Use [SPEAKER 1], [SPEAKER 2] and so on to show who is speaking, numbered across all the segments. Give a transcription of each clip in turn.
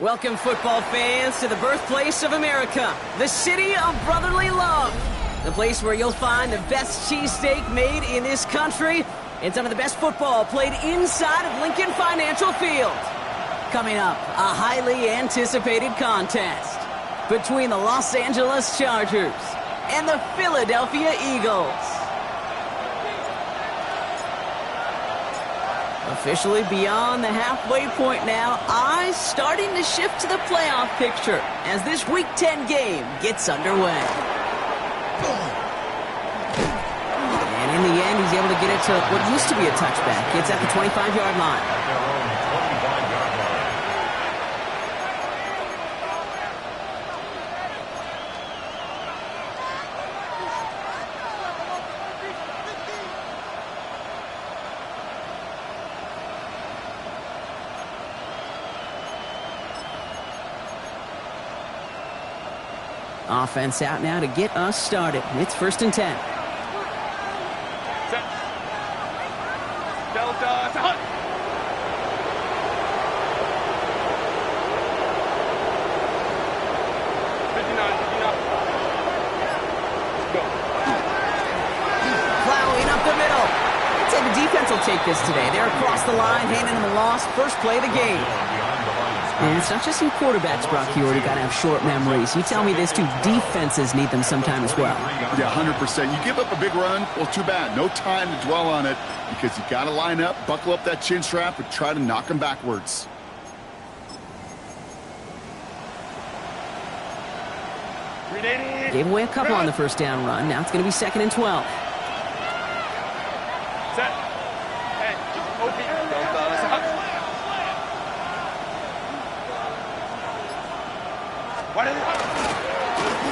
[SPEAKER 1] Welcome, football fans, to the birthplace of America, the city of brotherly love. The place where you'll find the best cheesesteak made in this country and some of the best football played inside of Lincoln Financial Field. Coming up, a highly anticipated contest between the Los Angeles Chargers and the Philadelphia Eagles. Officially beyond the halfway point now, eyes starting to shift to the playoff picture as this Week 10 game gets underway. And in the end, he's able to get it to what used to be a touchback. It's at the 25-yard line. Offense out now to get us started. It's 1st and 10.
[SPEAKER 2] Set. Delta to hunt. 59. Go.
[SPEAKER 1] Plowing up the middle. I'd say the defense will take this today. They're across the line, handing them a loss. First play of the game. And it's not just some quarterbacks, Brock. You already got to have short memories. You tell me this too, defenses need them sometime as well.
[SPEAKER 3] Yeah, 100%. You give up a big run, well, too bad. No time to dwell on it because you got to line up, buckle up that chin strap, and try to knock them backwards.
[SPEAKER 1] Gave away a couple on the first down run. Now it's going to be 2nd and 12.
[SPEAKER 2] Set. Hey, OP. Delta to hunt.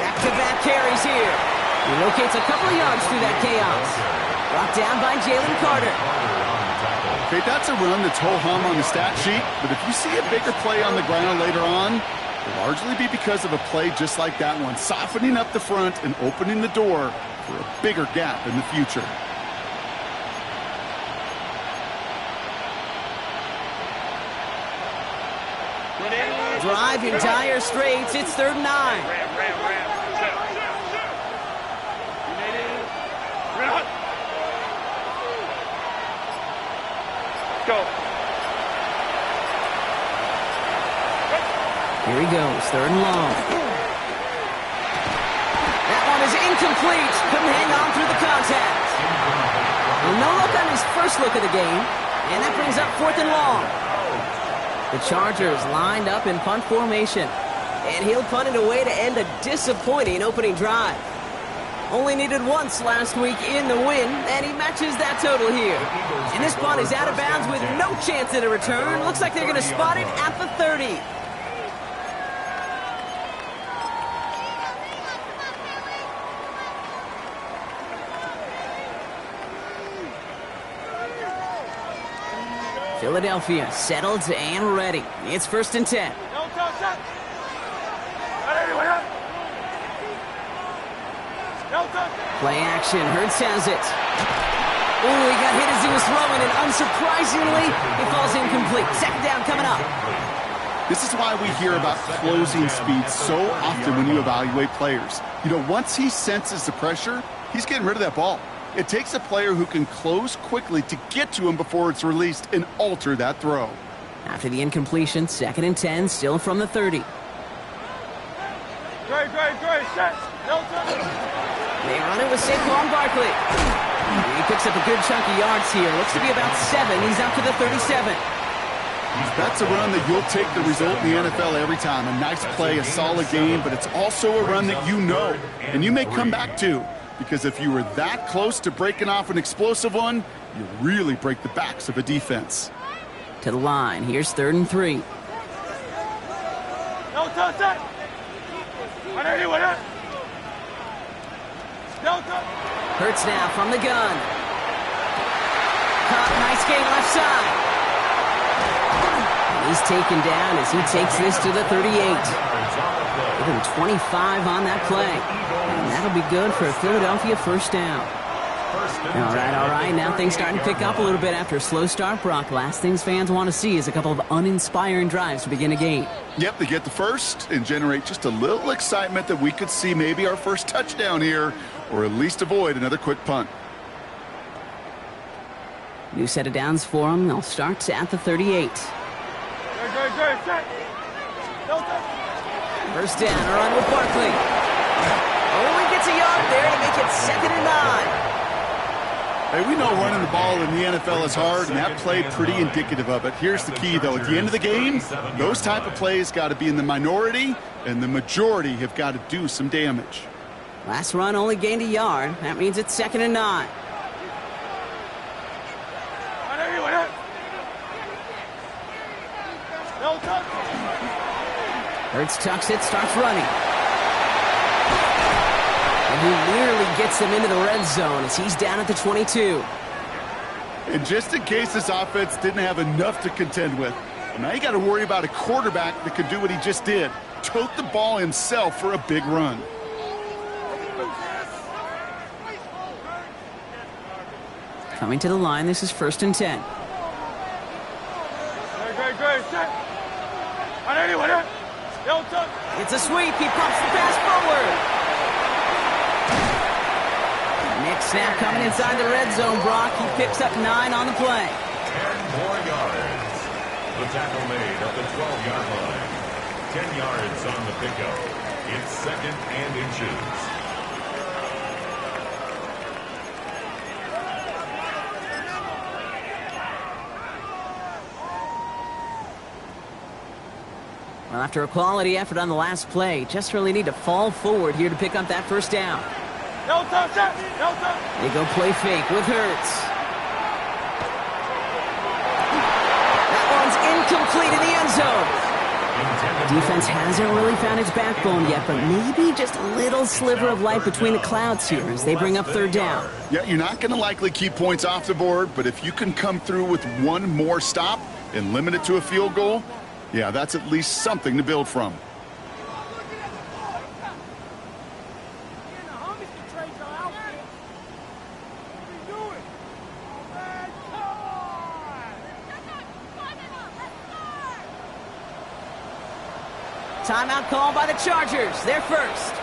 [SPEAKER 1] Back-to-back carries here. He locates a couple of yards through that chaos. Brought down by Jalen Carter.
[SPEAKER 3] Okay, that's a run that's ho-hum on the stat sheet, but if you see a bigger play on the ground later on, it'll largely be because of a play just like that one, softening up the front and opening the door for a bigger gap in the future.
[SPEAKER 1] Drive in dire straits. It's 3rd and 9.
[SPEAKER 2] Ram. Go.
[SPEAKER 1] Here he goes, 3rd and long. That one is incomplete. Couldn't hang on through the contact. Well, no look on his first look of the game, and that brings up 4th and long. The Chargers lined up in punt formation, and he'll punt it away to end a disappointing opening drive. Only needed once last week in the win, and he matches that total here. And this punt is out of bounds with no chance at a return. Looks like they're going to spot it at the 30. Philadelphia settled and ready. It's 1st and 10. Play action. Hurts has it. Ooh, he got hit as he was throwing, and unsurprisingly, it falls incomplete. 2nd down coming up.
[SPEAKER 3] This is why we hear about closing speed so often when you evaluate players. You know, once he senses the pressure, he's getting rid of that ball. It takes a player who can close quickly to get to him before it's released and alter that throw.
[SPEAKER 1] After the incompletion, 2nd and 10, still from the 30.
[SPEAKER 2] Great, set.
[SPEAKER 1] They run it with Saquon Barkley. He picks up a good chunk of yards here. Looks to be about 7. He's out to the 37.
[SPEAKER 3] That's a run that you'll take the result in the NFL every time. A nice play, a solid game, but it's also a run that you know, and you may come back to. Because if you were that close to breaking off an explosive one, you really break the backs of a defense.
[SPEAKER 1] To the line. Here's 3rd and 3. Hurts now from the gun. Caught, nice gain left side. And he's taken down as he takes this to the 38. Give him 25 on that play. And that'll be good for a Philadelphia first down. All right. Now things starting to pick up a little bit after a slow start, Brock. Last things fans want to see is a couple of uninspiring drives to begin a game.
[SPEAKER 3] Yep, they get the first and generate just a little excitement that we could see maybe our first touchdown here, or at least avoid another quick punt.
[SPEAKER 1] New set of downs for them. They'll start at the 38. First down, a run with Barkley. Only gets a yard there to make it 2nd and 9.
[SPEAKER 3] Hey, we know running the ball in the NFL is hard, and that play pretty indicative of it. Here's the key, though. At the end of the game, those type of plays got to be in the minority, and the majority have got to do some damage.
[SPEAKER 1] Last run only gained a yard. That means it's 2nd and 9. Hurts tucks it, starts running. And he nearly gets them into the red zone as he's down at the 22.
[SPEAKER 3] And just in case this offense didn't have enough to contend with, now you got to worry about a quarterback that could do what he just did. Tote the ball himself for a big run.
[SPEAKER 1] Coming to the line, this is 1st and 10. It's a sweep. He pumps the pass forward. Next snap coming inside the red zone, Brock. He picks up 9 on the play.
[SPEAKER 4] 10 more yards. The tackle made at the 12-yard line. 10 yards on the pickup. It's 2nd and inches.
[SPEAKER 1] Well, after a quality effort on the last play, just really need to fall forward here to pick up that first down. They go play fake with Hurts. That one's incomplete in the end zone. Defense hasn't really found its backbone yet, but maybe just a little sliver of light between the clouds here as they bring up 3rd down.
[SPEAKER 3] Yeah, you're not going to likely keep points off the board, but if you can come through with one more stop and limit it to a field goal, yeah, that's at least something to build from.
[SPEAKER 1] Timeout called by the Chargers. They're first.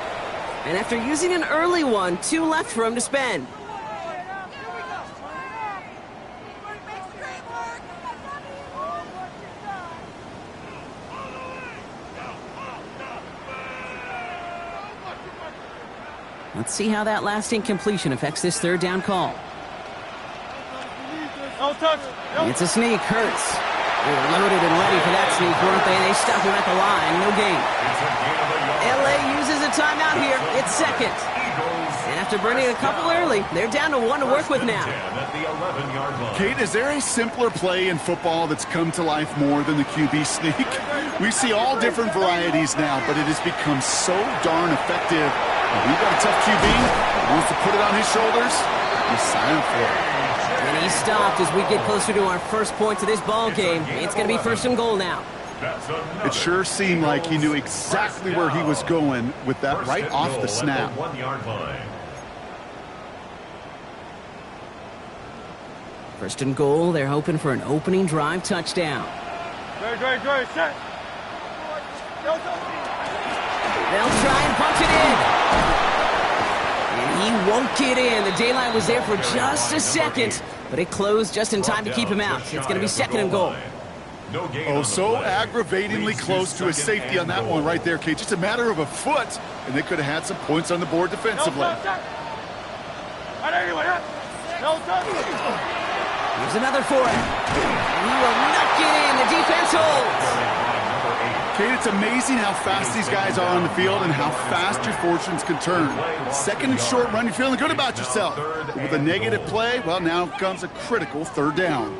[SPEAKER 1] And after using an early one, 2 left for him to spend. Let's see how that last incompletion affects this 3rd down call. It's a sneak. Hurts. They were loaded and ready for that sneak, weren't they? They stop him at the line. No gain. LA uses a timeout here. It's 2nd. And after burning a couple early, they're down to 1 to work with now.
[SPEAKER 3] Kate, is there a simpler play in football that's come to life more than the QB sneak? We see all different varieties now, but it has become so darn effective. We've got a tough QB who wants to put it on his shoulders. You sign up for it.
[SPEAKER 1] And he stopped as we get closer to our first point to this ball game. It's going to be 1st and goal now.
[SPEAKER 3] It sure seemed like he knew exactly where he was going with that right off the snap.
[SPEAKER 4] 1-yard line.
[SPEAKER 1] 1st and goal. They're hoping for an opening drive touchdown.
[SPEAKER 2] Set.
[SPEAKER 1] They'll try and punch it in. And he won't get in. The daylight was there for just a second, but it closed just in time to keep him out. It's going to be 2nd and goal.
[SPEAKER 3] Oh, so aggravatingly close to a safety on that one right there, Kate. Just a matter of a foot, and they could have had some points on the board defensively.
[SPEAKER 1] Here's another for him. And he will not get in. The defense holds.
[SPEAKER 3] Kate, it's amazing how fast these guys are on the field and how fast your fortunes can turn. Second and short run, you're feeling good about yourself. But with a negative play, well, now comes a critical third down.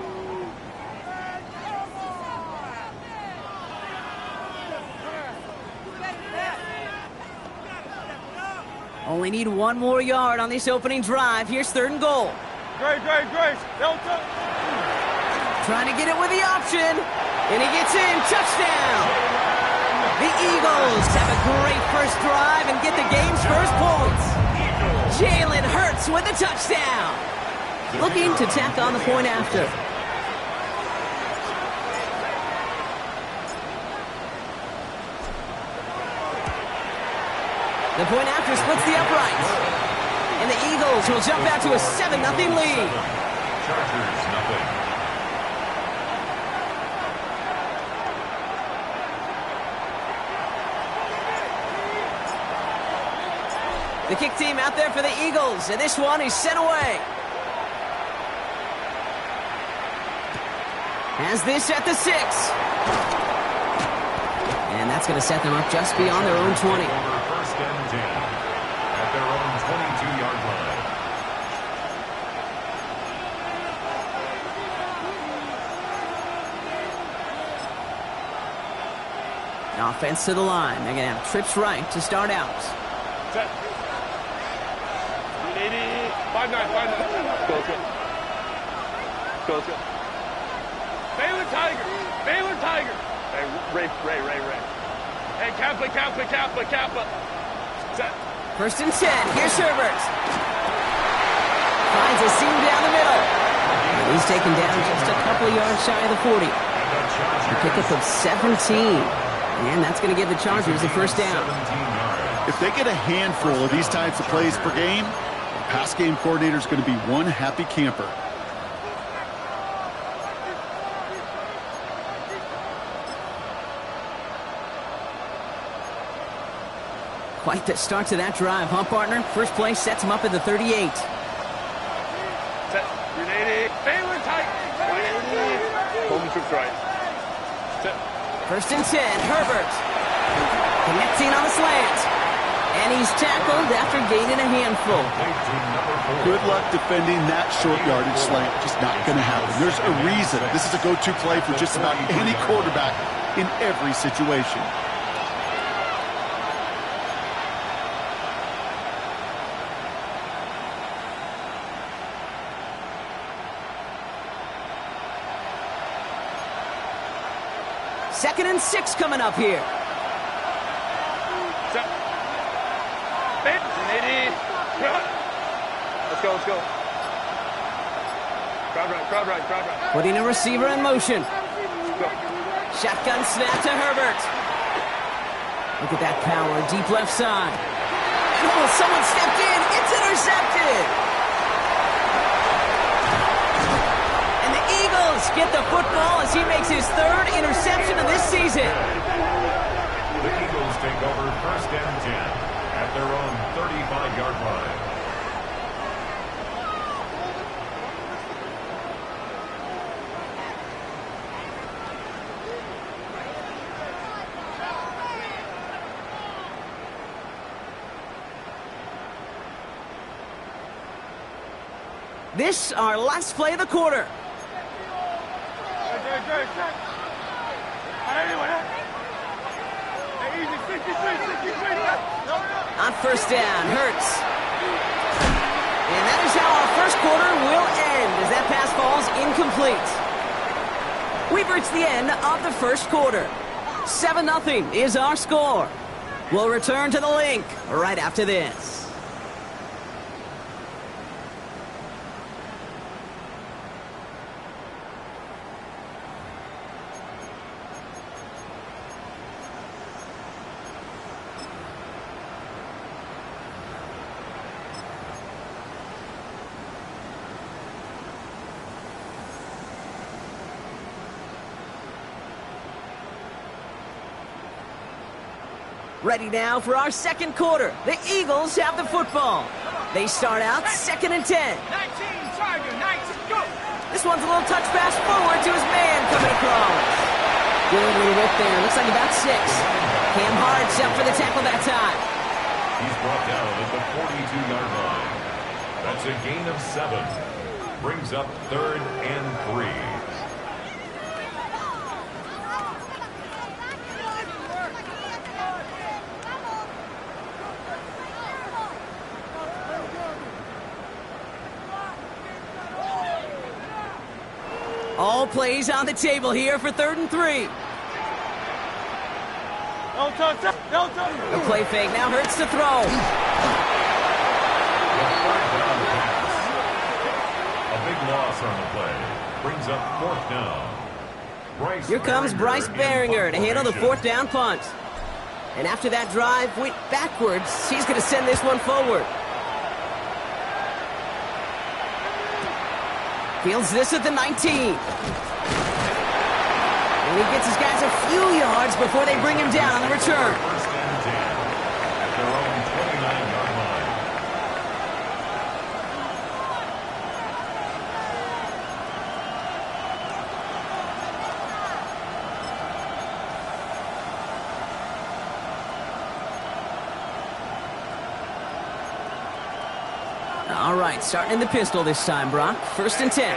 [SPEAKER 1] Only need one more yard on this opening drive. Here's third and goal.
[SPEAKER 2] Grace. Delta.
[SPEAKER 1] Trying to get it with the option. And he gets in. Touchdown. The Eagles have a great first drive and get the game's first points. Jalen Hurts with a touchdown. Looking to tack on the point after. The point after splits the uprights. And the Eagles will jump out to a 7-0 lead.
[SPEAKER 4] Chargers, nothing.
[SPEAKER 1] The kick team out there for the Eagles, and this one is sent away. Has this at the 6. And that's going to set them up just beyond their own 20.
[SPEAKER 4] First and 10 at their own 22-yard line.
[SPEAKER 1] Offense to the line. They're going to have trips right to start out.
[SPEAKER 2] Set. 5-9. Go. Baylor Tiger. Hey, Ray. Hey, Kappa. Set.
[SPEAKER 1] First and 10. Here's Herbert. Finds a seam down the middle. And he's taken down just a couple of yards shy of the 40. A pickup of 17. And that's going to give the Chargers the first down.
[SPEAKER 3] If they get a handful of these types of plays per game, the pass game coordinator is going to be one happy camper.
[SPEAKER 1] Quite the start to that drive, huh, partner? First play sets him up at the 38.
[SPEAKER 2] Set. Baylor Tiger. Home trips right. Set.
[SPEAKER 1] First and 10, Herbert. Connecting on a slant. And he's tackled after gaining a handful.
[SPEAKER 3] Good luck defending that short yardage slant. Just not going to happen. There's a reason this is a go-to play for just about any quarterback in every situation.
[SPEAKER 1] Second and 6 coming up here.
[SPEAKER 2] Let's go. Crowd right.
[SPEAKER 1] Putting a receiver in motion.
[SPEAKER 2] Go.
[SPEAKER 1] Shotgun snap to Herbert. Look at that power, deep left side. Oh, someone stepped in. It's intercepted. And the Eagles get the football as he makes his third interception of this season.
[SPEAKER 4] The Eagles take over first and 10 at their own 35-yard line.
[SPEAKER 1] This, our last play of the quarter. On first down, Hurts. And that is how our first quarter will end as that pass falls incomplete. We've reached the end of the first quarter. 7-0 is our score. We'll return to the link right after this. Ready now for our second quarter. The Eagles have the football. They start out second and 10.
[SPEAKER 2] 19, Tiger, 19, go!
[SPEAKER 1] This one's a little touch pass forward to his man coming across. Good little whip there. Looks like about 6. Cam Hart's up for the tackle that time.
[SPEAKER 4] He's brought down at the 42-yard line. That's a gain of 7. Brings up 3rd and 3.
[SPEAKER 1] All plays on the table here for 3rd and 3. The play fake now hurts to throw.
[SPEAKER 4] A big loss on the play. Brings up 4th down.
[SPEAKER 1] Here comes Bryce Behringer to handle the 4th down punt. And after that drive went backwards, he's going to send this one forward. Fields this at the 19. And he gets his guys a few yards before they bring him down on the return.
[SPEAKER 4] 1st and 10 at their own 29-yard line.
[SPEAKER 1] All right, starting in the pistol this time, Brock. 1st and 10.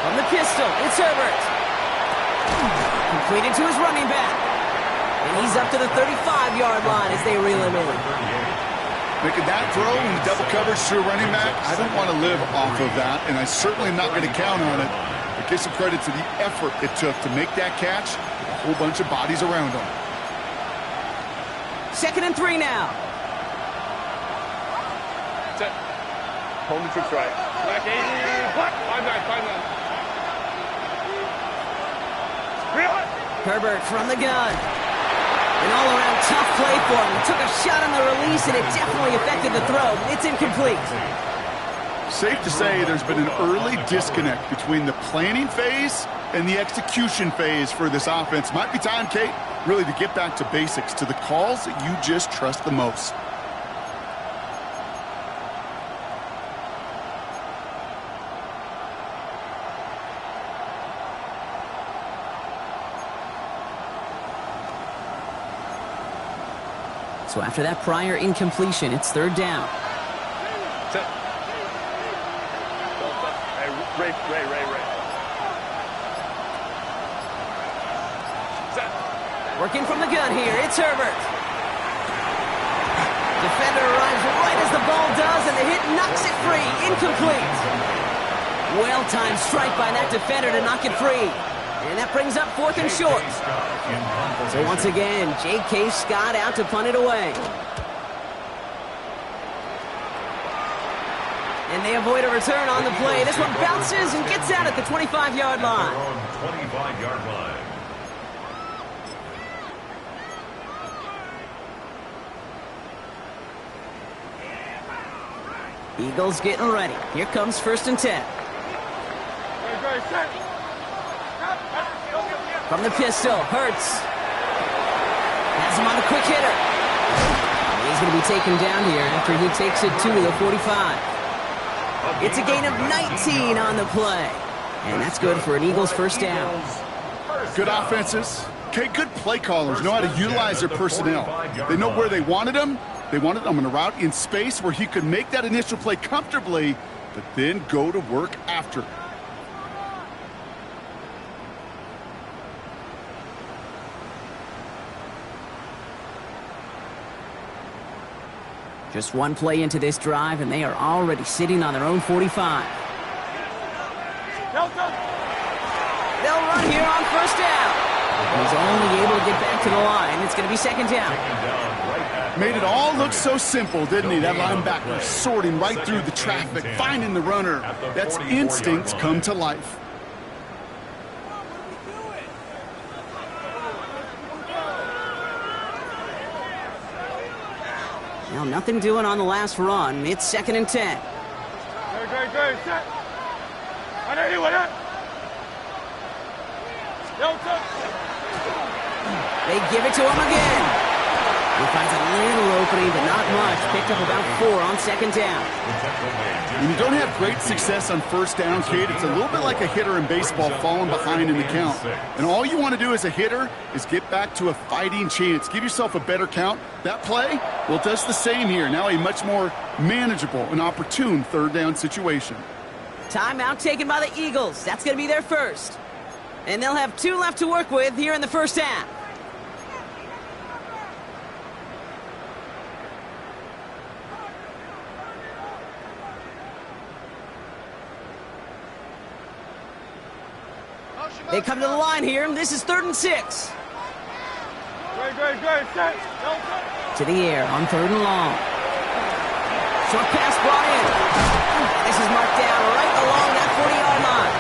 [SPEAKER 1] From the pistol, it's Herbert. Completed to his running back. And he's up to the 35-yard line as they reel him in.
[SPEAKER 3] Making that throw in double coverage to a running back, I don't want to live off of that, and I certainly am not going to count on it. But give some credit to the effort it took to make that catch with a whole bunch of bodies around him.
[SPEAKER 1] 2nd and 3 now.
[SPEAKER 2] Set. Hold the troops right.
[SPEAKER 1] Herbert from the gun. An all-around tough play for him. He took a shot on the release, and it definitely affected the throw. It's incomplete.
[SPEAKER 3] Safe to say there's been an early disconnect between the planning phase and the execution phase for this offense. Might be time, Kate, really to get back to basics, to the calls that you just trust the most.
[SPEAKER 1] So after that prior incompletion, it's 3rd down.
[SPEAKER 2] Set. Ray. Set.
[SPEAKER 1] Working from the gun here, it's Herbert. Defender arrives right as the ball does, and the hit knocks it free. Incomplete. Well-timed strike by that defender to knock it free. And that brings up 4th and short. So once again, J.K. Scott out to punt it away. And they avoid a return on the play. This one bounces and gets out at the 25-yard line.
[SPEAKER 4] 25-yard line.
[SPEAKER 1] Eagles getting ready. Here comes 1st and 10. From the pistol, Hurts. Has him on the quick hitter. And he's going to be taken down here after he takes it to the 45. It's a gain of 19 on the play. And that's good for an Eagles 1st down.
[SPEAKER 3] Good offenses. Okay, good play callers know how to utilize their personnel. They know where they wanted them. They wanted them on a route in space where he could make that initial play comfortably, but then go to work after.
[SPEAKER 1] Just one play into this drive, and they are already sitting on their own 45. They'll run here on 1st down. He's only able to get back to the line. It's going to be 2nd down.
[SPEAKER 3] Made it all look so simple, didn't he? That linebacker sorting right through the traffic, finding the runner. That's instincts come to life.
[SPEAKER 1] Now, nothing doing on the last run. It's 2nd and 10. They give it to him again. He finds a little opening, but not much. Picked up about 4 on second down.
[SPEAKER 3] When you don't have great success on first down, Kate, it's a little bit like a hitter in baseball falling behind in the count. And all you want to do as a hitter is get back to a fighting chance. Give yourself a better count. That play, well, it does the same here. Now a much more manageable and opportune third down situation.
[SPEAKER 1] Timeout taken by the Eagles. That's going to be their first. And they'll have 2 left to work with here in the first half. They come to the line here. This is 3rd and 6.
[SPEAKER 2] Great. Set.
[SPEAKER 1] To the air on 3rd and long. Short pass brought in. This is marked down right along that 40-yard line.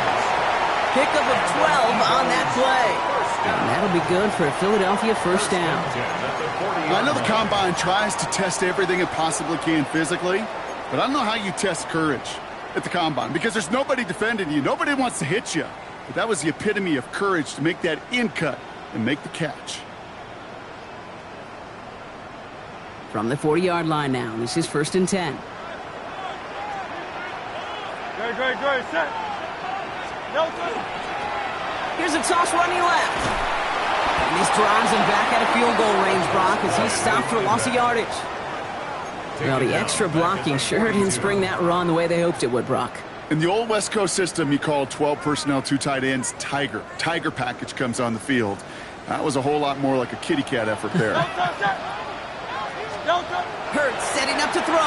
[SPEAKER 1] Pickup of 12 on that play. And that'll be good for a Philadelphia first down.
[SPEAKER 3] I know the Combine tries to test everything it possibly can physically, but I don't know how you test courage at the Combine because there's nobody defending you. Nobody wants to hit you. But that was the epitome of courage to make that in cut and make the catch.
[SPEAKER 1] From the 40-yard line now, this is 1st and 10.
[SPEAKER 2] Great. Set.
[SPEAKER 1] Here's a toss running left. And this drives him back out of field goal range, Brock, as he's stopped for loss of yardage. Well, the extra blocking sure didn't spring that run the way they hoped it would, Brock.
[SPEAKER 3] In the old West Coast system, you called 12 personnel, 2 tight ends, Tiger. Tiger package comes on the field. That was a whole lot more like a kitty cat effort there.
[SPEAKER 1] Hurts setting up to throw.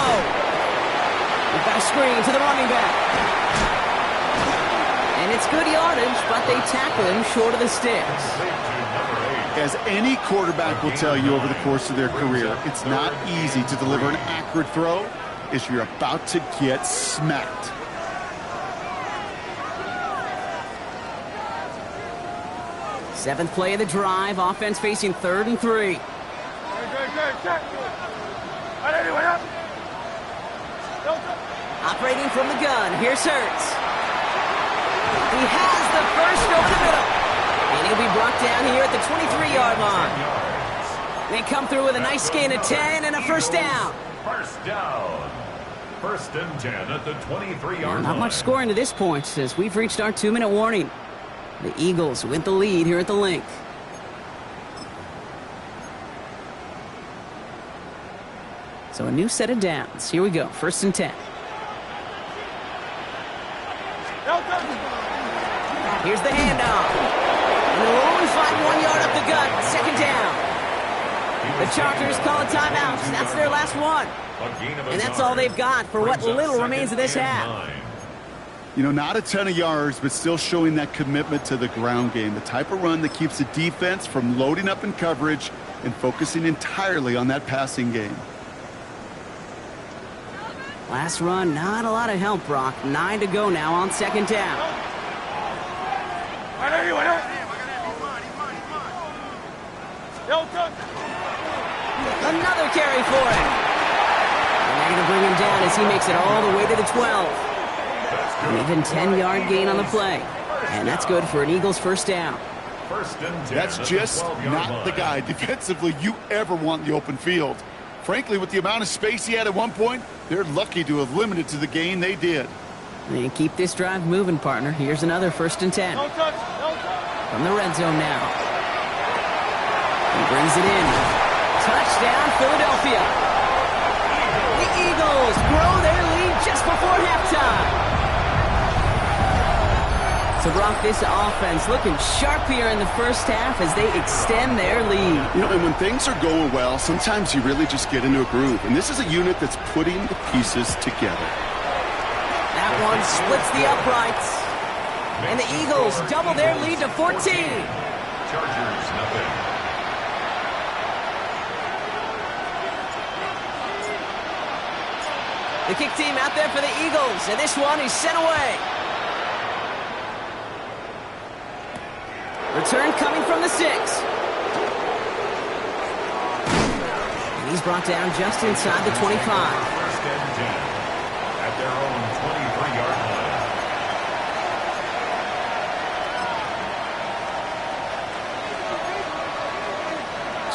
[SPEAKER 1] We've got a screen to the running back. And it's good yardage, but they tackle him short of the sticks.
[SPEAKER 3] As any quarterback will tell you over the course of their career, it's not easy to deliver an accurate throw if you're about to get smacked.
[SPEAKER 1] Seventh play of the drive. Offense facing 3rd and 3.
[SPEAKER 2] Great.
[SPEAKER 1] Operating from the gun. Here's Hurts. He has the first over the middle. And he'll be brought down here at the 23-yard line. They come through with a nice gain of 10 and a first down.
[SPEAKER 4] First down. 1st and 10 at the 23-yard line.
[SPEAKER 1] Not much scoring to this point as we've reached our 2-minute warning. The Eagles with the lead here at the Link. So a new set of downs. Here we go. 1st and 10. Here's the handoff. And they'll only find 1 yard up the gut. 2nd down. The Chargers call a timeout. That's their last one. And that's all they've got for what little remains of this half.
[SPEAKER 3] You know, not a ton of yards, but still showing that commitment to the ground game. The type of run that keeps the defense from loading up in coverage and focusing entirely on that passing game.
[SPEAKER 1] Last run, not a lot of help, Brock. 9 to go now on 2nd down. Another carry for him. And they're going to bring him down as he makes it all the way to the 12. An even 10-yard gain on the play. And that's good for an Eagles first down.
[SPEAKER 3] That's just not the guy defensively you ever want in the open field. Frankly, with the amount of space he had at one point, they're lucky to have limited to the gain they did.
[SPEAKER 1] And keep this drive moving, partner. Here's another 1st and 10. From the red zone now. He brings it in. Touchdown, Philadelphia. The Eagles grow their lead just before halftime. So, Brock, this offense looking sharp here in the first half as they extend their lead.
[SPEAKER 3] You know, and when things are going well, sometimes you really just get into a groove. And this is a unit that's putting the pieces together.
[SPEAKER 1] That one splits the uprights. And the Eagles double their lead to 14.
[SPEAKER 4] Chargers, nothing.
[SPEAKER 1] The kick team out there for the Eagles. And this one is sent away. Return coming from the 6. And he's brought down just inside the 25.
[SPEAKER 4] 1st and 10 at their own 23-yard line.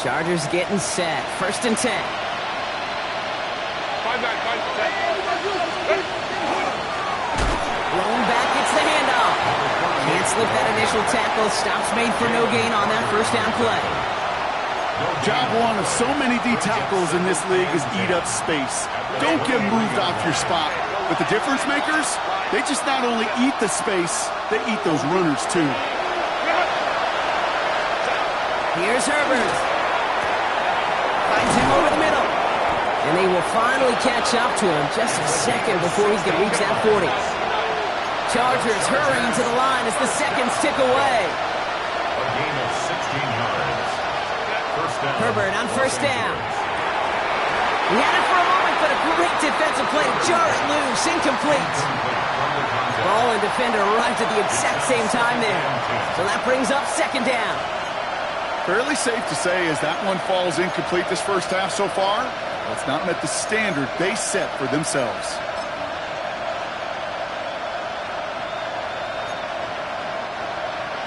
[SPEAKER 1] Chargers getting set. 1st and 10.
[SPEAKER 2] 5-9, 5-10.
[SPEAKER 1] Blown back, it's the handoff. Can't slip that initial tackle. Stops made for no gain on that 1st down play.
[SPEAKER 3] Job one of so many D tackles in this league is eat up space. Don't get moved off your spot. But the difference makers, they just not only eat the space, they eat those runners too.
[SPEAKER 1] Here's Herbert. Finds him over the middle. And they will finally catch up to him just a second before he can reach that 40. Chargers hurrying to the line as the seconds tick away.
[SPEAKER 4] A gain of 16 yards. First down.
[SPEAKER 1] Herbert on 1st down. He had it for a moment, but a great defensive play to jar it loose. Incomplete. Ball and defender arrived at the exact same time there. So that brings up 2nd down.
[SPEAKER 3] Fairly safe to say as that one falls incomplete this first half so far, it's not met the standard they set for themselves.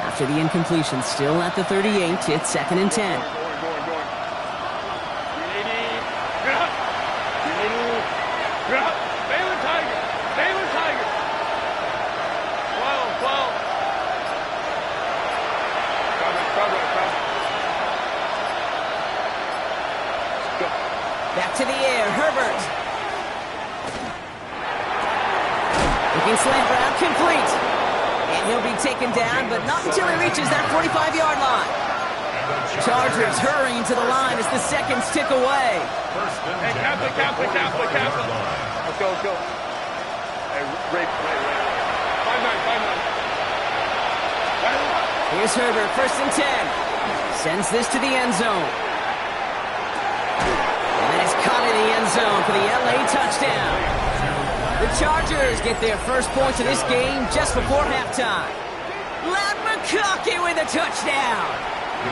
[SPEAKER 1] After the incompletion, still at the 38, it's 2nd and 10.
[SPEAKER 2] Baylor Tiger! Baylor Tiger! 12, 12.
[SPEAKER 1] Back to the air, Herbert. Looking slant route, complete. And he'll be taken down, but not until he reaches that 45-yard line. Chargers hurrying to the line as the seconds tick away.
[SPEAKER 2] Hey, Catholic. Let's go. Hey, Ray. 5-9.
[SPEAKER 1] Here's Herbert, 1st and 10. Sends this to the end zone. And that is caught in the end zone for the LA touchdown. The Chargers get their first points of this game just before halftime. Ladd McConkey with a touchdown.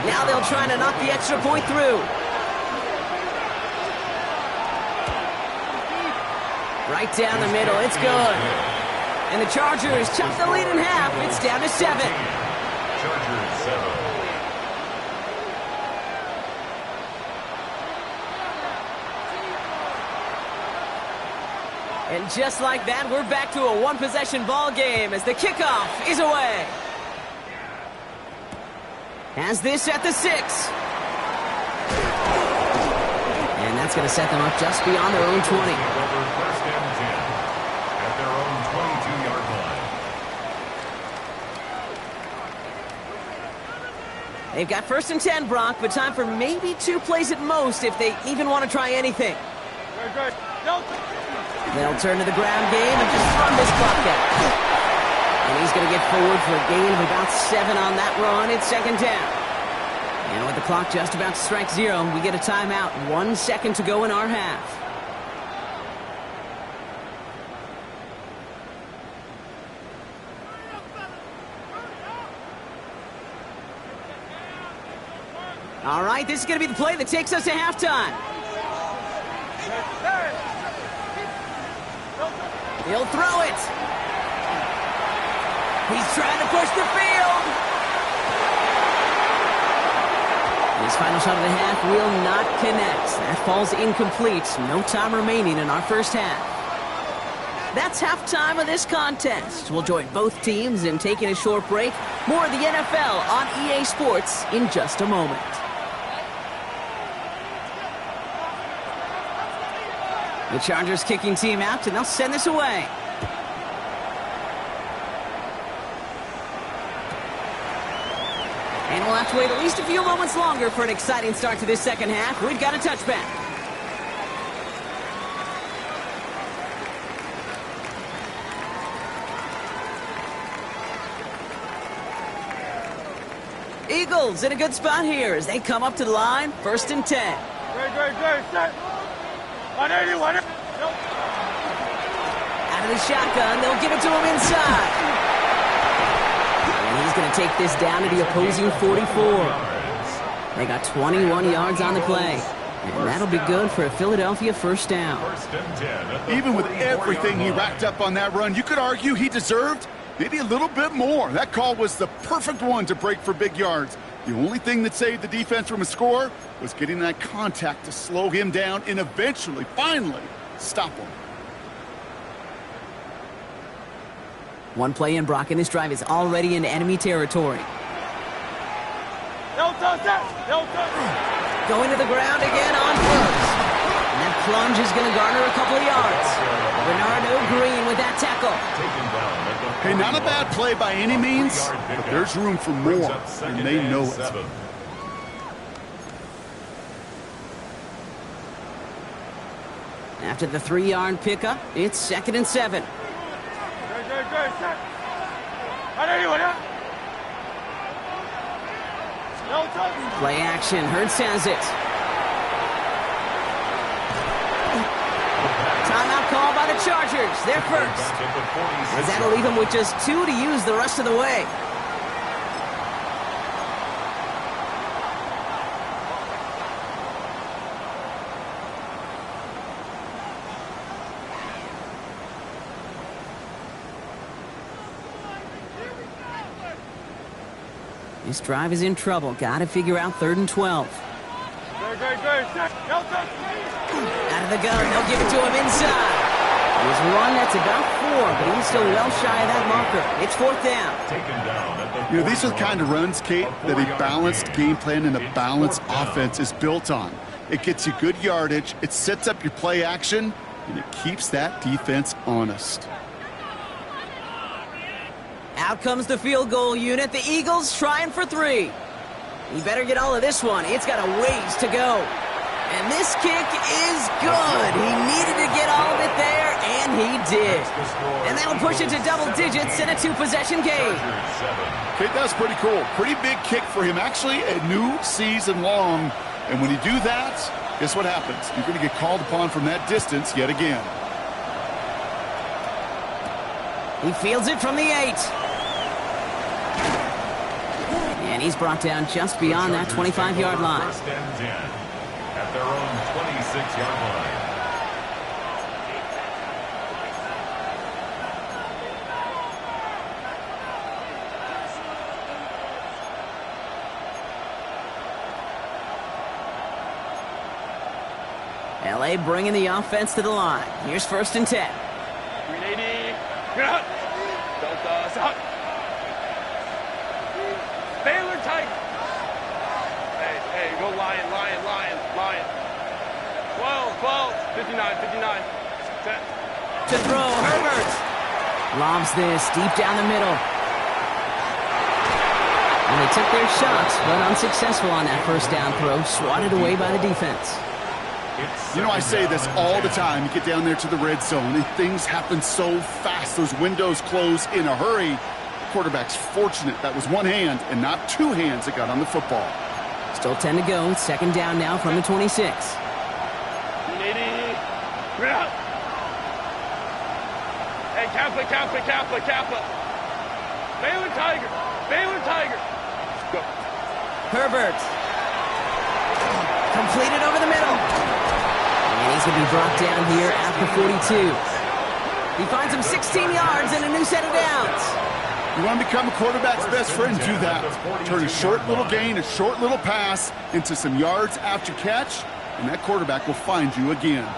[SPEAKER 1] Now they'll try to knock the extra point through. Right down the middle, it's good. And the Chargers chop the lead in half. It's down to 7.
[SPEAKER 4] Chargers 7.
[SPEAKER 1] And just like that, we're back to a one-possession ball game as the kickoff is away. Has this at the 6. And that's going to set them up just beyond their own 20.
[SPEAKER 4] Over 1st and 10 at their own 22-yard line.
[SPEAKER 1] They've got 1st and 10, Brock, but time for maybe 2 plays at most if they even want to try anything.
[SPEAKER 2] Good. No.
[SPEAKER 1] They'll turn to the ground game and just run this clock out. And he's going to get forward for a gain of about 7 on that run. It's 2nd down. And with the clock just about to strike 0, we get a timeout. 1 second to go in our half. All right, this is going to be the play that takes us to halftime. He'll throw it. He's trying to push the field. His final shot of the half will not connect. That falls incomplete. No time remaining in our first half. That's halftime of this contest. We'll join both teams in taking a short break. More of the NFL on EA Sports in just a moment. The Chargers kicking team out, and they'll send this away. And we'll have to wait at least a few moments longer for an exciting start to this second half. We've got a touchback. Eagles in a good spot here as they come up to the line. 1st and 10.
[SPEAKER 2] Great. Set. 180.
[SPEAKER 1] Out of the shotgun, they'll give it to him inside. And he's going to take this down to the opposing 44. They got 21 yards on the play. And that'll be good for a Philadelphia 1st down.
[SPEAKER 4] 1st and 10.
[SPEAKER 3] Even with everything he racked up on that run, you could argue he deserved maybe a little bit more. That call was the perfect one to break for big yards. The only thing that saved the defense from a score was getting that contact to slow him down and eventually, finally, stop him.
[SPEAKER 1] One play in, Brock, and this drive is already into enemy territory. Going to the ground again on first. And that plunge is going to garner a couple of yards. Bernardo Green with that tackle.
[SPEAKER 3] Hey, not a bad play by any means, but there's room for more, and they know it.
[SPEAKER 1] After the 3-yard pickup, it's 2nd and 7. Play action. Hurts has it. Timeout call by the Chargers. They're first. As that'll leave them with just 2 to use the rest of the way. This drive is in trouble. Got to figure out 3rd and 12. Out of the gun. They'll give it to him inside. He's run that's about 4, but he's still well shy of that marker. It's 4th down.
[SPEAKER 3] You know, these are the kind of runs, Kate, that a balanced game plan and a balanced offense is built on. It gets you good yardage, it sets up your play action, and it keeps that defense honest.
[SPEAKER 1] Out comes the field goal unit. The Eagles trying for 3. He better get all of this one. It's got a ways to go. And this kick is good. He needed to get all of it there, and he did. And that'll push it to double digits in a 2-possession game.
[SPEAKER 3] Kate, that's pretty cool. Pretty big kick for him. Actually, a new season long. And when you do that, guess what happens? You're going to get called upon from that distance yet again.
[SPEAKER 1] He fields it from the 8. And he's brought down just beyond that 25-yard line.
[SPEAKER 4] First and 10 at their own 26-yard line.
[SPEAKER 1] LA bringing the offense to the line. Here's 1st and 10.
[SPEAKER 2] 380. Delta. Baylor tight. Hey, go Lion. 12, 59. Set.
[SPEAKER 1] To throw, Herbert. Lobs this deep down the middle. And they took their shots, but unsuccessful on that 1st down throw. Swatted away by the defense.
[SPEAKER 3] You know, I say this all the time. You get down there to the red zone, and things happen so fast. Those windows close in a hurry. The quarterback's fortunate that was one hand and not 2 hands that got on the football.
[SPEAKER 1] Still 10 to go. 2nd down now from the 26.
[SPEAKER 2] 380. Hey, Kappa. Baylor Tiger. Let's go.
[SPEAKER 1] Herbert. Completed over the middle. And he's going to be brought down here at the 42. He finds him 16 yards and a new set of downs.
[SPEAKER 3] You want to become a quarterback's best friend, do that. Turn a short little gain, a short little pass into some yards after catch, and that quarterback will find you again.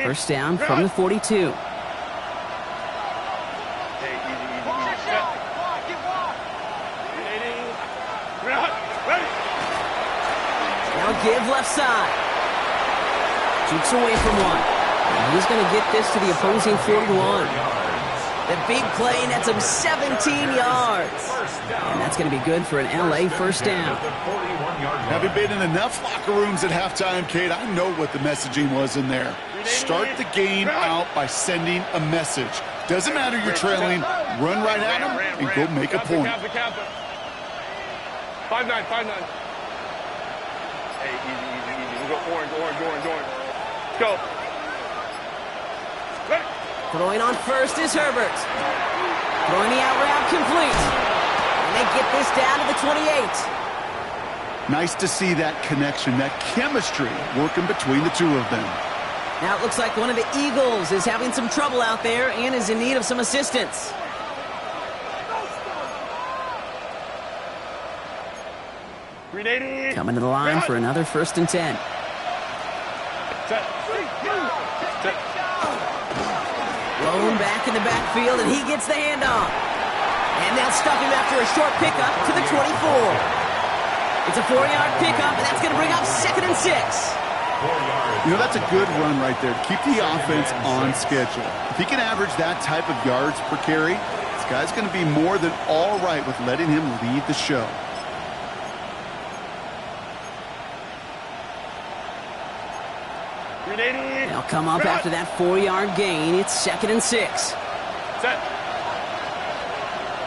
[SPEAKER 1] First down from the 42. Now give left side. Jukes away from one. And he's going to get this to the opposing 41. The big play nets him 17 yards. And that's going to be good for an LA first down.
[SPEAKER 3] Having been in enough locker rooms at halftime, Kate, I know what the messaging was in there. Start the game out by sending a message. Doesn't matter you're trailing, run right at them and go make a point.
[SPEAKER 2] 5-9. Hey, easy. We'll go orange. Let's go. Ready.
[SPEAKER 1] Throwing on first is Herbert. Throwing the out route complete. And they get this down to the 28.
[SPEAKER 3] Nice to see that connection, that chemistry working between the two of them.
[SPEAKER 1] Now it looks like one of the Eagles is having some trouble out there and is in need of some assistance. Coming to the line for another 1st and 10. Blown back in the backfield, and he gets the handoff. And they'll stuff him after a short pickup to the 24. It's a 4-yard pickup, and that's going to bring up 2nd and 6.
[SPEAKER 3] You know, that's a good run right there to keep the offense on schedule. If he can average that type of yards per carry, this guy's going to be more than all right with letting him lead the show.
[SPEAKER 1] They'll come up after that 4-yard gain. It's 2nd and 6.
[SPEAKER 2] Set.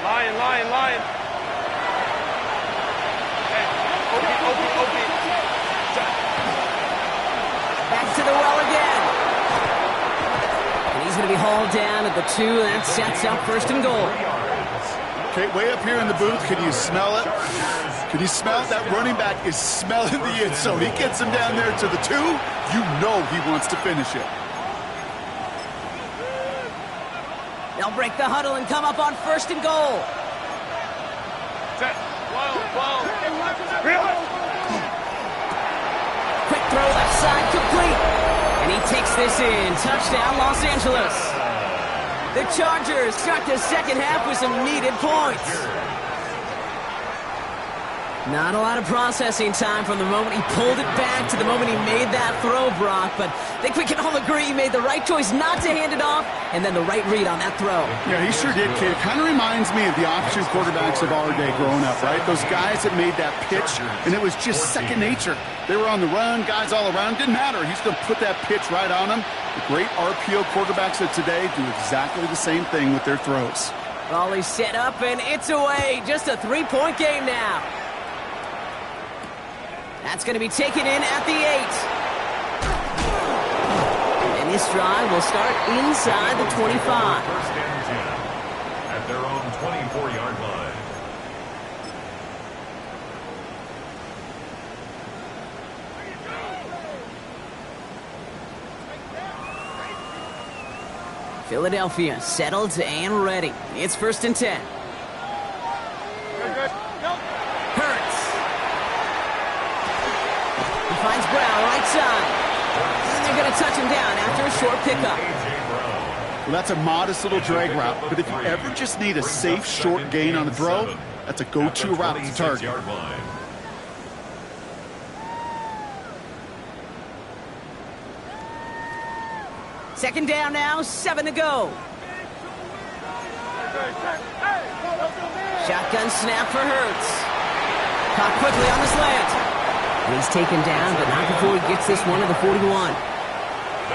[SPEAKER 2] Lion. Hey, Opie. Set.
[SPEAKER 1] Back to the well again. And he's going to be hauled down at the 2, and that sets up 1st and goal.
[SPEAKER 3] Okay, way up here in the booth, can you smell it? Can you smell it? That running back is smelling the end zone. He gets him down there to the 2. You know he wants to finish it.
[SPEAKER 1] They'll break the huddle and come up on 1st and goal.
[SPEAKER 2] Set. Wild.
[SPEAKER 1] Quick throw left side, complete. And he takes this in. Touchdown, Los Angeles. The Chargers start the second half with some needed points. Not a lot of processing time from the moment he pulled it back to the moment he made that throw, Brock. But I think we can all agree he made the right choice not to hand it off, and then the right read on that throw.
[SPEAKER 3] Yeah, he sure did, kid. It kind of reminds me of the option quarterbacks of our day growing up, right? Those guys that made that pitch, and it was just second nature. They were on the run, guys all around. Didn't matter. He's going to put that pitch right on them. The great RPO quarterbacks of today do exactly the same thing with their throws.
[SPEAKER 1] Volley set up, and it's away. Just a 3-point game now. That's going to be taken in at the 8. And this drive will start inside the 25.
[SPEAKER 4] 1st and 10 at their own 24-yard line.
[SPEAKER 1] Philadelphia settled and ready. It's 1st and 10. Hurts. He finds Brown right side. And they're going to touch him down after a short pickup.
[SPEAKER 3] Well, that's a modest little drag route, but if you ever just need a safe short gain on the throw, that's a go-to route to target.
[SPEAKER 1] Second down now, 7 to go. Shotgun snap for Hurts. Caught quickly on the slant. And he's taken down, but not before he gets this one to the 41.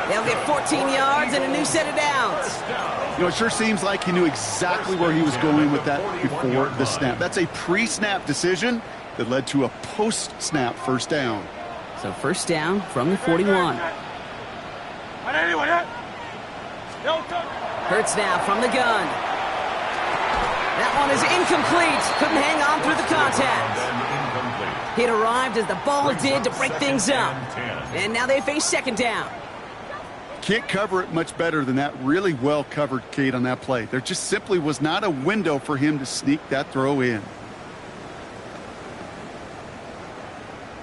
[SPEAKER 1] They'll get 14 yards and a new set of downs.
[SPEAKER 3] You know, it sure seems like he knew exactly where he was going with that before the snap. That's a pre-snap decision that led to a post-snap 1st down.
[SPEAKER 1] So 1st down from the 41. Hurts now from the gun. That one is incomplete. Couldn't hang on through the contact. It arrived as the ball did to break things up. And now they face 2nd down.
[SPEAKER 3] Can't cover it much better than that. Really well covered, Kate, on that play. There just simply was not a window for him to sneak that throw in.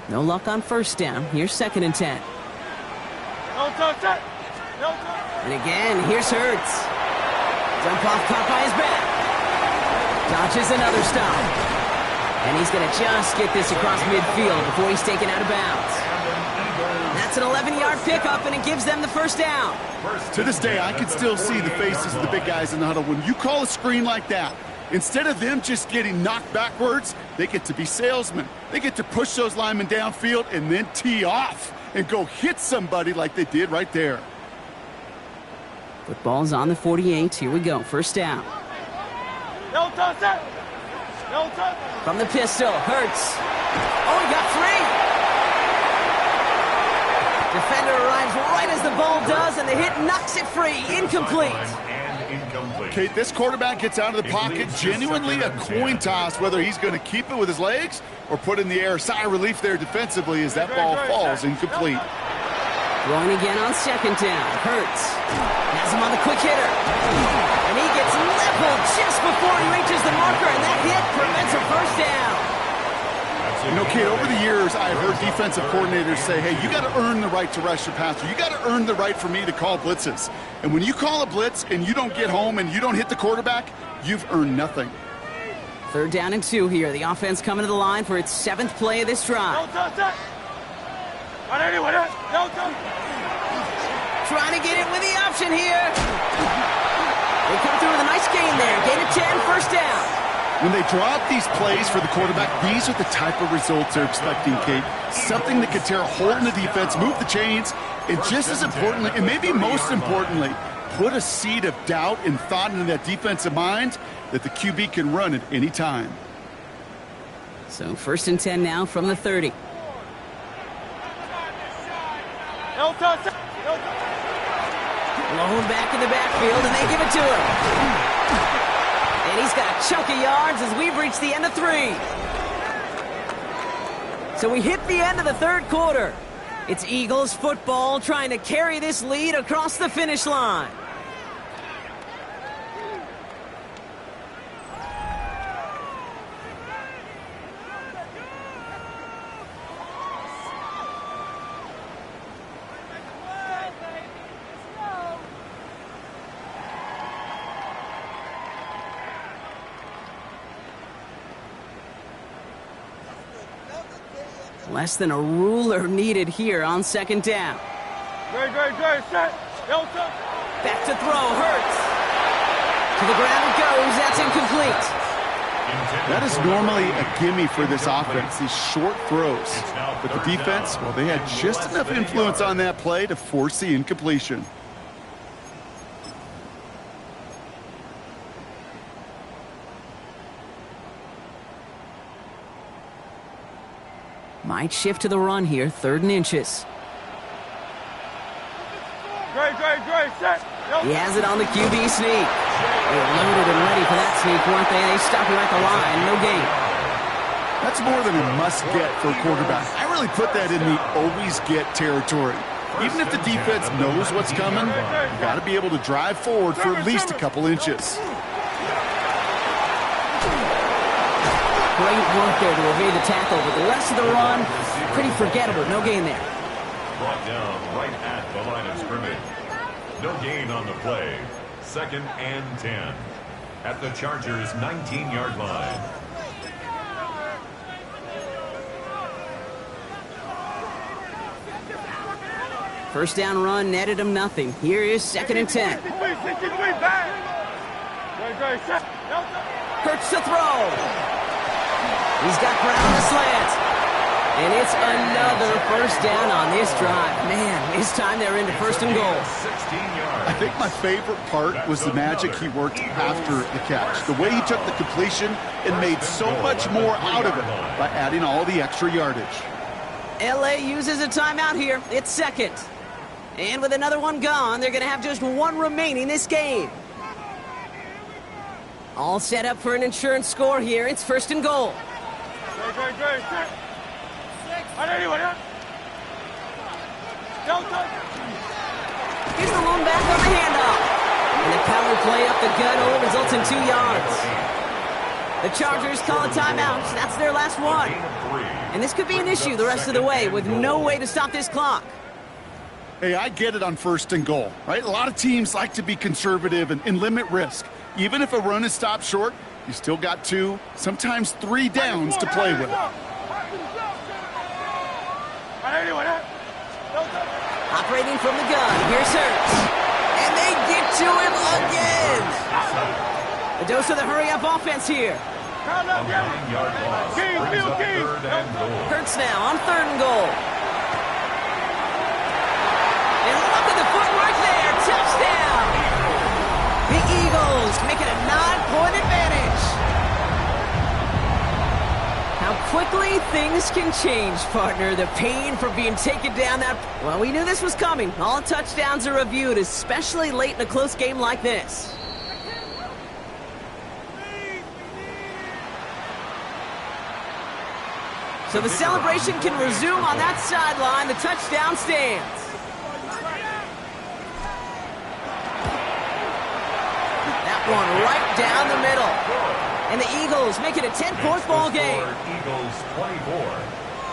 [SPEAKER 1] No luck on 1st down. Here's 2nd and 10. And again, here's Hurts. Jump off caught by his back. Dodges another stop. And he's going to just get this across midfield before he's taken out of bounds. That's an 11-yard pickup, and it gives them the 1st down.
[SPEAKER 3] To this day, I can still see the faces of the big guys in the huddle. When you call a screen like that, instead of them just getting knocked backwards, they get to be salesmen. They get to push those linemen downfield and then tee off and go hit somebody like they did right there.
[SPEAKER 1] Football's on the 48. Here we go. 1st down. From the pistol, Hurts. Oh, he got free. Defender arrives right as the ball does, and the hit knocks it free. Incomplete.
[SPEAKER 4] incomplete.
[SPEAKER 3] Kate, this quarterback gets out of the pocket, genuinely a coin toss whether he's going to keep it with his legs or put it in the air. Sigh of relief there defensively as that ball falls incomplete.
[SPEAKER 1] Throwing again on second down. Hurts. Has him on the quick hitter. And he gets leveled just before he reaches the marker, and that hit prevents a first down.
[SPEAKER 3] You know, Kate, over the years, I've heard defensive coordinators say, hey, you got to earn the right to rush your passer. You got to earn the right for me to call blitzes. And when you call a blitz and you don't get home and you don't hit the quarterback, you've earned nothing.
[SPEAKER 1] 3rd down and 2 here. The offense coming to the line for its 7th play of this drive. Trying to get it with the option here. They come through with a nice gain there. Gain of 10, first down.
[SPEAKER 3] When they draw up these plays for the quarterback, these are the type of results they're expecting, Kate. Something that could tear a hole in the defense, move the chains, and just as importantly, and maybe most importantly, put a seed of doubt and thought into that defensive mind that the QB can run at any time.
[SPEAKER 1] So 1st and 10 now from the 30. Blown back in the backfield, and they give it to him. And he's got a chunk of yards as we've reached the end of 3. So we hit the end of the 3rd quarter. It's Eagles football trying to carry this lead across the finish line. Less than a ruler needed here on 2nd down. Back to throw, Hurts. To the ground it goes, that's incomplete.
[SPEAKER 3] That is normally a gimme for this offense, these short throws. But the defense, well, they had just enough influence on that play to force the incompletion.
[SPEAKER 1] Might shift to the run here, 3rd and inches. He has it on the QB sneak. They were loaded and ready for that sneak, weren't they? They stop him at the line, no gain.
[SPEAKER 3] That's more than a must-get for a quarterback. I really put that in the always-get territory. Even if the defense knows what's coming, you got to be able to drive forward for at least a couple inches.
[SPEAKER 1] Great work there to evade the tackle, but the rest of the run, pretty forgettable. No gain there.
[SPEAKER 4] Brought down right at the line of scrimmage. No gain on the play. 2nd and 10. At the Chargers' 19-yard line.
[SPEAKER 1] First down run netted him nothing. Here is 2nd and 10. Hurts to throw. He's got Brown on the slant. And it's another first down on this drive. Man, this time they're into 1st and goal.
[SPEAKER 3] I think my favorite part was the magic he worked after the catch. The way he took the completion and made so much more out of it by adding all the extra yardage.
[SPEAKER 1] LA uses a timeout here. It's 2nd. And with another one gone, they're going to have just 1 remaining this game. All set up for an insurance score here. It's 1st and goal. Here's the lone back on the handoff. And the power play up the gut only results in 2 yards. The Chargers call a timeout. That's their last one. And this could be an issue the rest of the way with no way to stop this clock.
[SPEAKER 3] Hey, I get it on 1st and goal, right? A lot of teams like to be conservative and limit risk. Even if a run is stopped short, you still got 2, sometimes 3 downs to play with.
[SPEAKER 1] Operating from the gun, here's Hurts. And they get to him again. A dose of the hurry-up offense here. Hurts now on 3rd and goal. And look at the footwork there, touchdown. The Eagles make it a 9-point advantage. How quickly things can change, partner. The pain for being taken down that... Well, we knew this was coming. All touchdowns are reviewed, especially late in a close game like this. So the celebration can resume on that sideline. The touchdown stands. That one right down the middle. And the Eagles make it a 10-point ball game.
[SPEAKER 4] Eagles 24,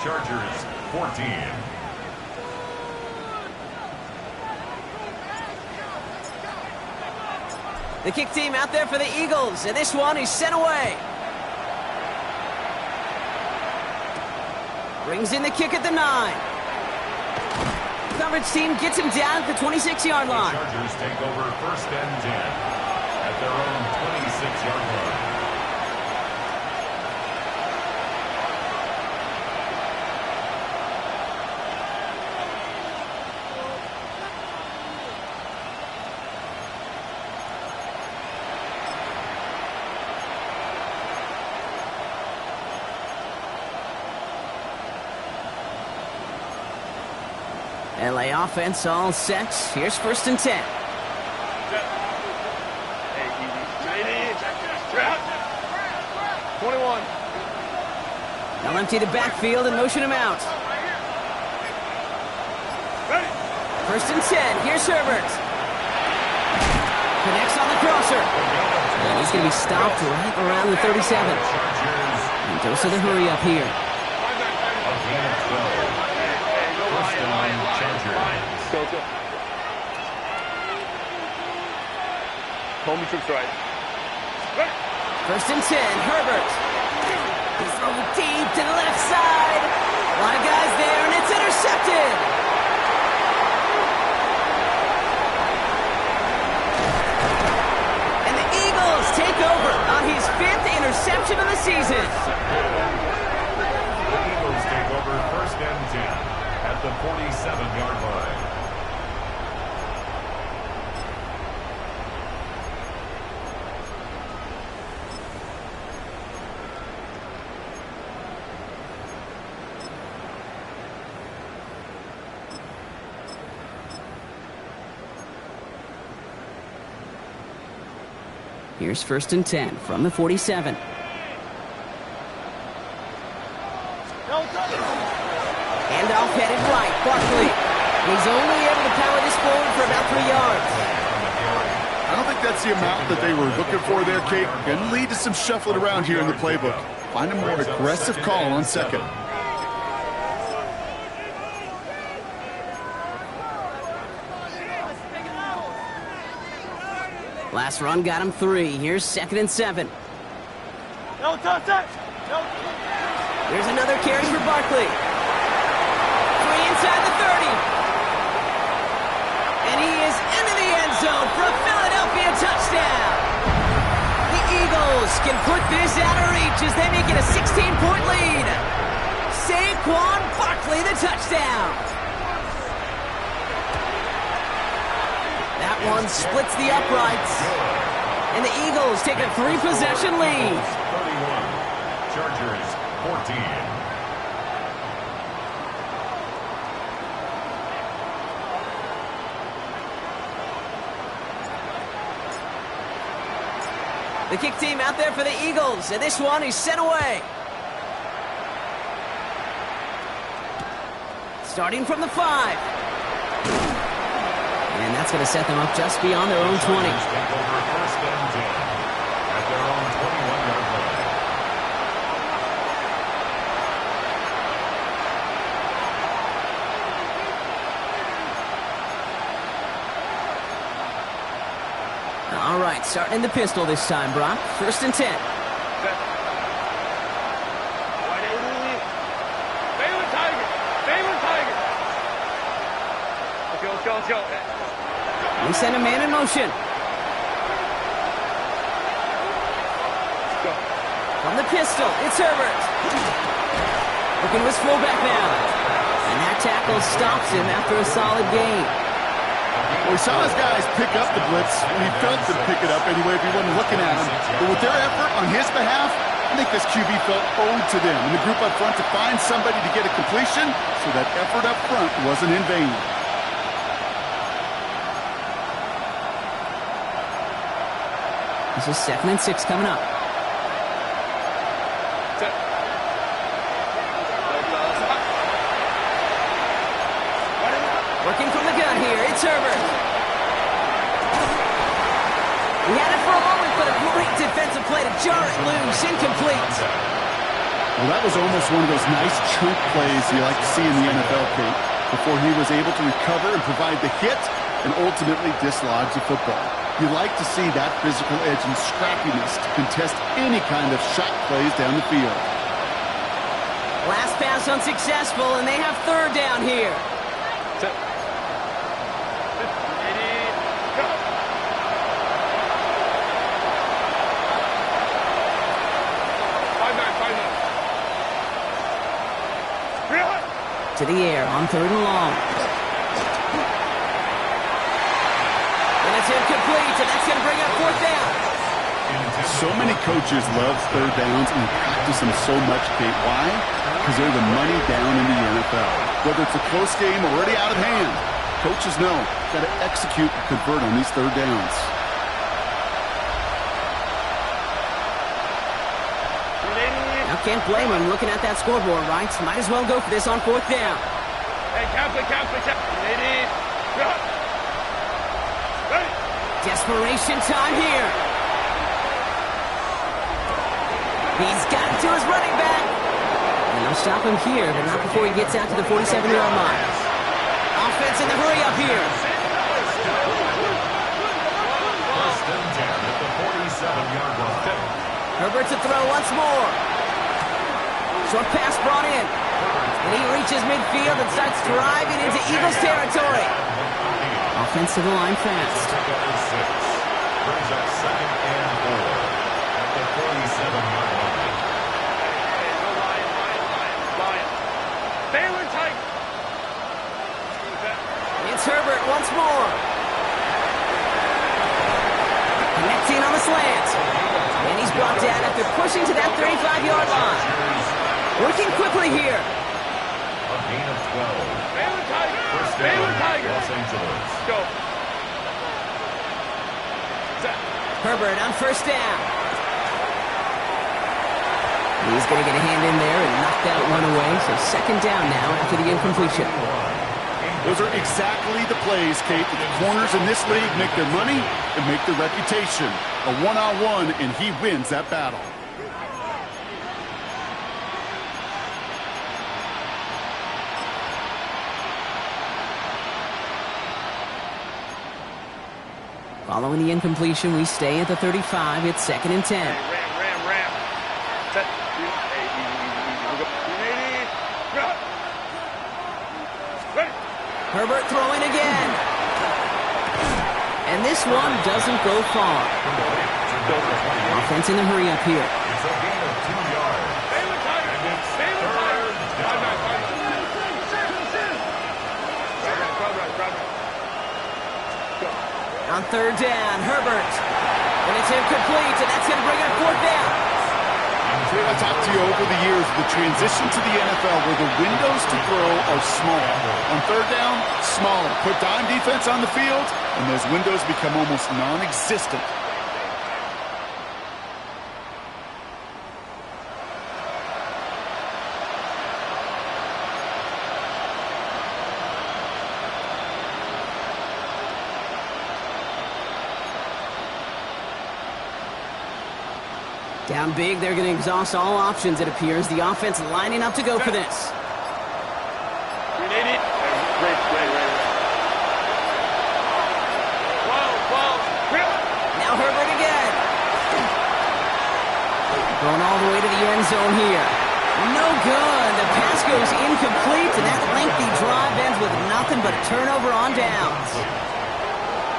[SPEAKER 4] Chargers 14.
[SPEAKER 1] The kick team out there for the Eagles, and this one is sent away. Brings in the kick at the 9. Coverage team gets him down at the 26-yard line.
[SPEAKER 4] The Chargers take over 1st and 10 at their own 26-yard line.
[SPEAKER 1] LA offense all set. Here's 1st and 10.
[SPEAKER 2] Hey, easy. 21.
[SPEAKER 1] They'll empty the backfield and motion him out.
[SPEAKER 2] Ready.
[SPEAKER 1] 1st and 10. Here's Herbert. Connects on the crosser. And he's going to be stopped right around the 37. And goes to the hurry up here.
[SPEAKER 2] Go. Hold me from stride.
[SPEAKER 1] 1st and 10, Herbert. He's throwing deep to the left side. A lot of guys there, and it's intercepted. And the Eagles take over on his 5th interception of the season.
[SPEAKER 4] The Eagles take over 1st and 10 at the 47-yard line.
[SPEAKER 1] Here's 1st and 10 from the 47. Handoff headed right, Barkley. He's only able to power this forward for about 3 yards.
[SPEAKER 3] I don't think that's the amount that they were looking for there, Kate. Going to lead to some shuffling around here in the playbook. Find a more aggressive call on 2nd.
[SPEAKER 1] Last run got him 3. Here's 2nd and 7. Here's another carry for Barkley. 3 inside the 30. And he is into the end zone for a Philadelphia touchdown. The Eagles can put this out of reach as they make it a 16-point lead. Saquon Barkley, the touchdown. That one splits the uprights. And the Eagles take a 3-possession lead.
[SPEAKER 4] 31, Chargers 14.
[SPEAKER 1] The kick team out there for the Eagles, and this one is sent away. Starting from the 5. And that's going to set them up just beyond their own 20.
[SPEAKER 4] Take over 1st and 10 at their own 21-yard line.
[SPEAKER 1] All right, starting in the pistol this time, Brock. 1st and 10. We send a man in motion. From the pistol, it's Herbert. Looking to his fullback now. And that tackle stops him after a solid gain.
[SPEAKER 3] Well, we saw his guys pick up the blitz, and he felt them pick it up anyway if he wasn't looking at him. But with their effort on his behalf, I think this QB felt owed to them and the group up front to find somebody to get a completion, so that effort up front wasn't in vain.
[SPEAKER 1] This is 2nd and 6 coming up. Working from the gun here, it's Herbert. He had it for a moment, but a great defensive play to jar it loose, incomplete.
[SPEAKER 3] Well, that was almost one of those nice chunk plays you like to see in the NFL, Kate, before he was able to recover and provide the hit and ultimately dislodge the football. You like to see that physical edge and scrappiness to contest any kind of shot plays down the field.
[SPEAKER 1] Last pass unsuccessful, and they have third down here. To the air on third and long. And it's incomplete, and that's going to bring up fourth down.
[SPEAKER 3] So many coaches love third downs and practice them so much, Kate. Why? Because they're the money down in the NFL. Whether it's a close game or already out of hand, coaches know got to execute and convert on these third downs.
[SPEAKER 1] I can't blame him looking at that scoreboard, right? Might as well go for this on fourth down.
[SPEAKER 2] Hey, captain. Ready.
[SPEAKER 1] Desperation time here. He's got it to his running back. And they'll stop him here, but not before he gets out to the 47-yard line. Offense in the hurry up here.
[SPEAKER 4] First and 10 at the 47-yard line.
[SPEAKER 1] Herbert to throw once more. Short pass brought in. And he reaches midfield and starts driving into Eagles territory. Offense to the line fast.
[SPEAKER 4] Brings up second and 4 at the 47-yard line.
[SPEAKER 2] Lion. Baylor tight.
[SPEAKER 1] It's Herbert once more. Connecting on the slant. And he's brought down after pushing to that 35-yard line. Working quickly here.
[SPEAKER 4] A gain of 12.
[SPEAKER 2] Baylor Tiger.
[SPEAKER 4] First down,
[SPEAKER 2] Baylor Tiger.
[SPEAKER 4] Los Angeles.
[SPEAKER 2] Go.
[SPEAKER 1] Herbert on first down. He's going to get a hand in there and knock that one away. So second down now after the incompletion.
[SPEAKER 3] Those are exactly the plays, Kate, that the corners in this league make their money and make their reputation. A one-on-one, and he wins that battle.
[SPEAKER 1] Following the incompletion, we stay at the 35. It's second and 10.
[SPEAKER 2] Ram. Set. Hey, easy. Ready.
[SPEAKER 1] Herbert throwing again. And this one doesn't go far. Offense in the hurry up here.
[SPEAKER 4] It's a gain of 2 yards.
[SPEAKER 2] Baylor Tiger. Baylor Tiger.
[SPEAKER 1] On third down, Herbert. And it's incomplete, and that's going to bring up fourth down.
[SPEAKER 3] I talked to you over the years, the transition to the NFL where the windows to throw are small. On third down, smaller. Put dime defense on the field, and those windows become almost non-existent.
[SPEAKER 1] Down big, they're going to exhaust all options, it appears. The offense lining up to go for this.
[SPEAKER 2] Great.
[SPEAKER 1] Now Herbert again. Going all the way to the end zone here. No good. The pass goes incomplete, and that lengthy drive ends with nothing but a turnover on downs.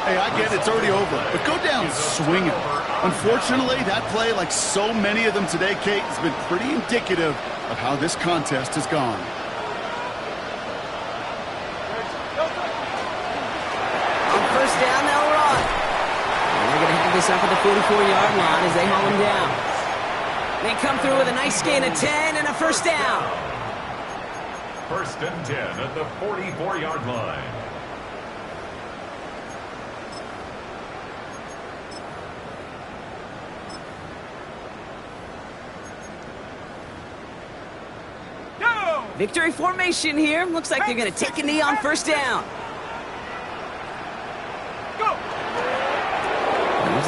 [SPEAKER 3] Hey, I get it's already over, but go down swinging. Unfortunately, that play, like so many of them today, Kate, has been pretty indicative of how this contest has gone.
[SPEAKER 1] On first down, they'll run. And they're going to have this up at the 44-yard line as they haul him down. They come through with a nice gain of 10 and a first down.
[SPEAKER 4] First and 10 at the 44-yard line.
[SPEAKER 1] Victory formation here. Looks like they're going to take a knee on first down.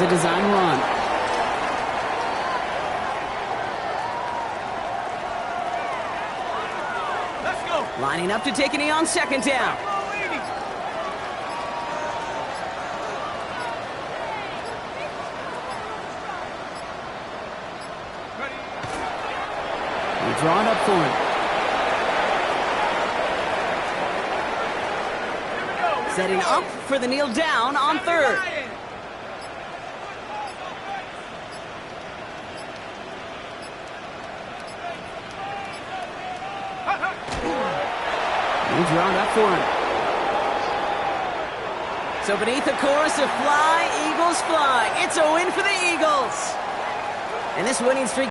[SPEAKER 1] a design run.
[SPEAKER 2] Let's go.
[SPEAKER 1] Lining up to take a knee on second down. We draw it up for him. Setting up for the kneel down on third. We draw it up for him. So beneath the chorus of Fly, Eagles Fly, it's a win for the Eagles. And this winning streak